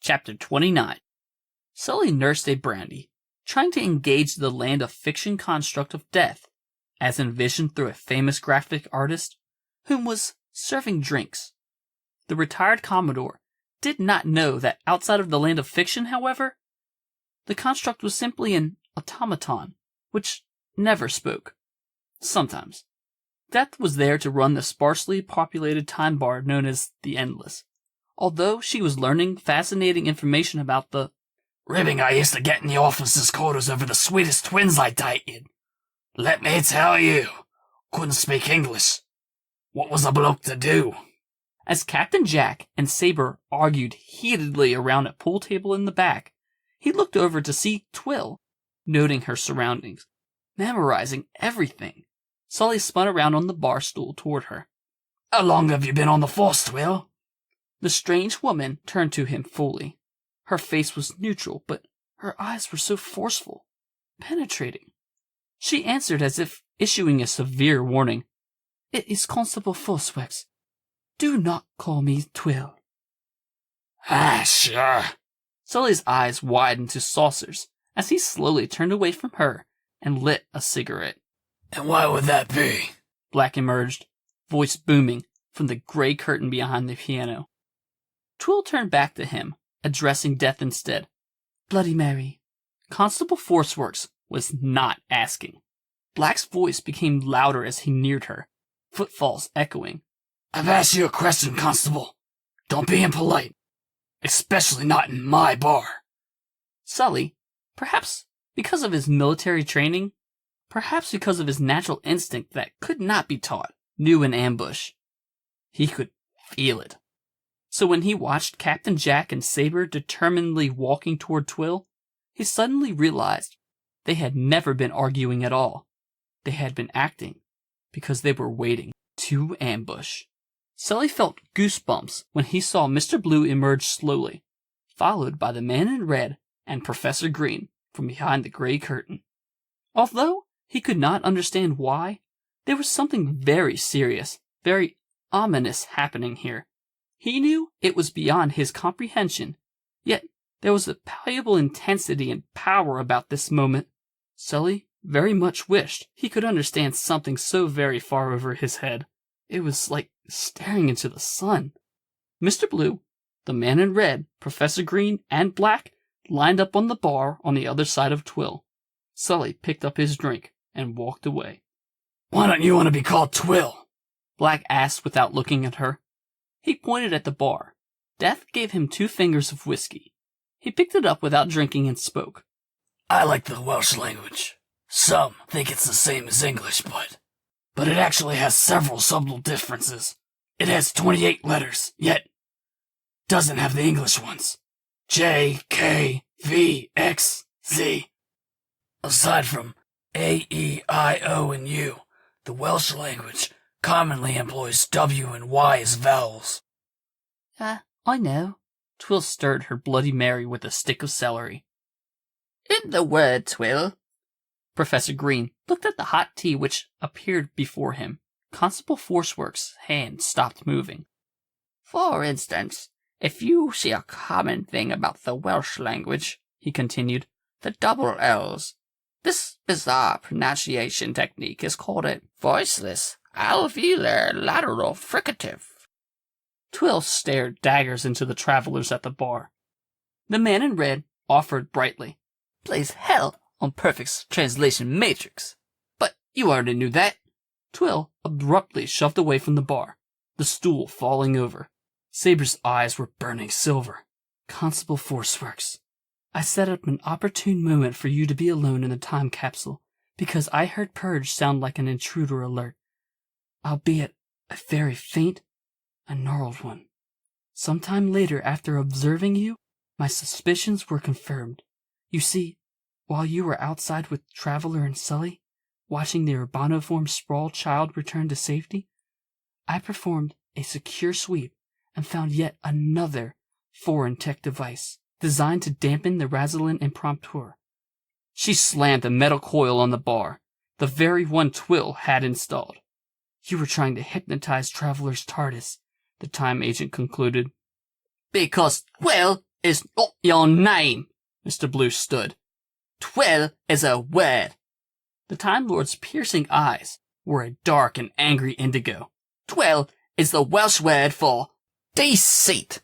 Chapter 29. Sully nursed a brandy, trying to engage the land of fiction construct of death, as envisioned through a famous graphic artist, whom was serving drinks. The retired Commodore did not know that outside of the land of fiction, however, the construct was simply an automaton, which never spoke. Sometimes. Death was there to run the sparsely populated time bar known as the Endless. Although she was learning fascinating information about the ribbing I used to get in the officers' quarters over the sweetest twins I dated. Let me tell you, couldn't speak English. What was a bloke to do? As Captain Jack and Saber argued heatedly around a pool table in the back, he looked over to see Twill, noting her surroundings, memorizing everything. Sully spun around on the bar stool toward her. How long have you been on the force, Twill? The strange woman turned to him fully. Her face was neutral, but her eyes were so forceful, penetrating. She answered as if issuing a severe warning. It is Constable Foswex. Do not call me Twill. Ah, sure. Sully's eyes widened to saucers as he slowly turned away from her and lit a cigarette. And why would that be? Black emerged, voice booming from the gray curtain behind the piano. Twill turned back to him, addressing Death instead. Bloody Mary. Constable Forceworks was not asking. Black's voice became louder as he neared her, footfalls echoing. I've asked you a question, Constable. Don't be impolite. Especially not in my bar. Sully, perhaps because of his military training, perhaps because of his natural instinct that could not be taught, knew an ambush. He could feel it. So when he watched Captain Jack and Saber determinedly walking toward Twill, he suddenly realized they had never been arguing at all. They had been acting because they were waiting to ambush. Sully felt goosebumps when he saw Mr. Blue emerge slowly, followed by the man in red and Professor Green from behind the gray curtain. Although he could not understand why, there was something very serious, very ominous happening here. He knew it was beyond his comprehension, yet there was a palpable intensity and power about this moment. Sully very much wished he could understand something so very far over his head. It was like staring into the sun. Mr. Blue, the man in red, Professor Green, and Black lined up on the bar on the other side of Twill. Sully picked up his drink and walked away. Why don't you want to be called Twill? Black asked without looking at her. He pointed at the bar. Death gave him 2 fingers of whiskey. He picked it up without drinking and spoke. I like the Welsh language. Some think it's the same as English, but it actually has several subtle differences. It has 28 letters, yet doesn't have the English ones. J, K, V, X, Z. Aside from A, E, I, O, and U, the Welsh language commonly employs W and Y as vowels. I know. Twill stirred her Bloody Mary with a stick of celery. In the word, Twill. Professor Green looked at the hot tea which appeared before him. Constable Forceworks' hand stopped moving. For instance, if you see a common thing about the Welsh language, he continued, the double L's. This bizarre pronunciation technique is called a voiceless alveolar lateral fricative. Twill stared daggers into the travelers at the bar. The man in red offered brightly. Plays hell on Perfect's translation matrix. But you already knew that. Twill abruptly shoved away from the bar, the stool falling over. Saber's eyes were burning silver. Constable Forceworks, I set up an opportune moment for you to be alone in the time capsule, because I heard Purge sound like an intruder alert, albeit a very faint and gnarled one. Sometime later, after observing you, my suspicions were confirmed. You see, while you were outside with Traveler and Sully, watching the urbaniform sprawl child return to safety, I performed a secure sweep and found yet another foreign tech device designed to dampen the Razalin impromptu. She slammed a metal coil on the bar, the very one Twill had installed. You were trying to hypnotize Traveler's TARDIS, the time agent concluded. Because, well, is not your name, Mr. Blue stood. Twill is a word. The Time Lord's piercing eyes were a dark and angry indigo. Twill is the Welsh word for deceit.